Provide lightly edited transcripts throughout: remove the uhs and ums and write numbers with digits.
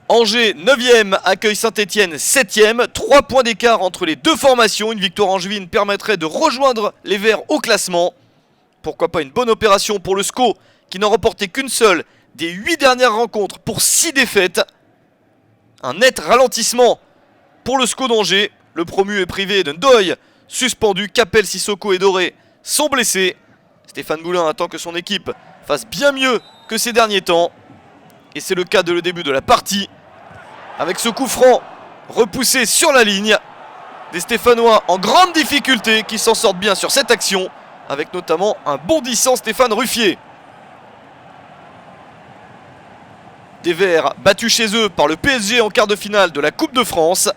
Angers 9e accueille Saint-Etienne 7e, 3 points d'écart entre les deux formations. Une victoire angevine permettrait de rejoindre les Verts au classement. Pourquoi pas une bonne opération pour le SCO qui n'en remportait qu'une seule des 8 dernières rencontres pour 6 défaites. Un net ralentissement pour le SCO d'Angers. Le promu est privé de Ndoye, suspendu. Capel, Sissoko et Doré sont blessés. Stéphane Moulin attend que son équipe fasse bien mieux que ces derniers temps. Et c'est le cas dès le début de la partie. Avec ce coup franc repoussé sur la ligne. Des Stéphanois en grande difficulté qui s'en sortent bien sur cette action. Avec notamment un bondissant Stéphane Ruffier. Des Verts battus chez eux par le PSG en quart de finale de la Coupe de France.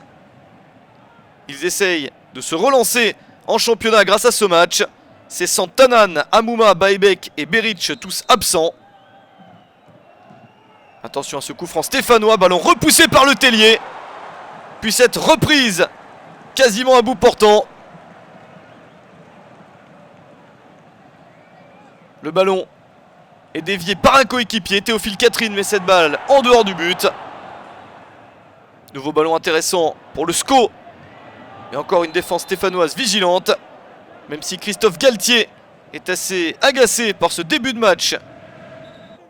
Ils essayent de se relancer en championnat grâce à ce match. C'est sans Tanan, Amouma, Baebek et Beric tous absents. Attention à ce coup franc stéphanois, ballon repoussé par le Tellier. Puis cette reprise quasiment à bout portant. Le ballon est dévié par un coéquipier, Théophile Catherine, mais cette balle en dehors du but. Nouveau ballon intéressant pour le SCO. Et encore une défense stéphanoise vigilante. Même si Christophe Galtier est assez agacé par ce début de match.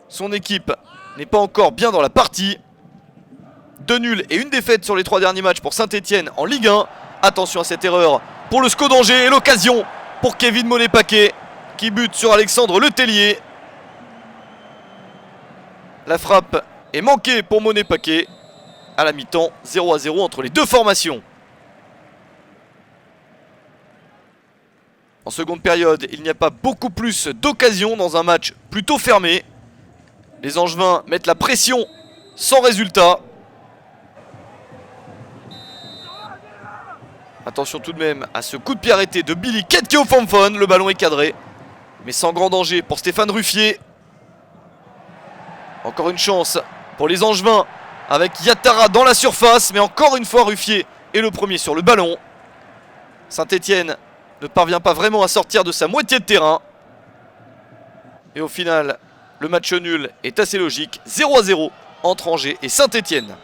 Son équipe n'est pas encore bien dans la partie. 2 nuls et une défaite sur les 3 derniers matchs pour Saint-Etienne en Ligue 1. Attention à cette erreur pour le SCO d'Angers. Et l'occasion pour Kevin Monet-Paquet qui bute sur Alexandre Letellier. La frappe est manquée pour Monet-Paquet. À la mi-temps, 0-0 entre les deux formations. En seconde période, il n'y a pas beaucoup plus d'occasions dans un match plutôt fermé. Les Angevins mettent la pression sans résultat. Attention tout de même à ce coup de pied arrêté de Billy Ketke-Ofonfon. Le ballon est cadré, mais sans grand danger pour Stéphane Ruffier. Encore une chance pour les Angevins avec Yattara dans la surface. Mais encore une fois Ruffier est le premier sur le ballon. Saint-Etienne ne parvient pas vraiment à sortir de sa moitié de terrain. Et au final, le match nul est assez logique. 0-0 entre Angers et Saint-Etienne.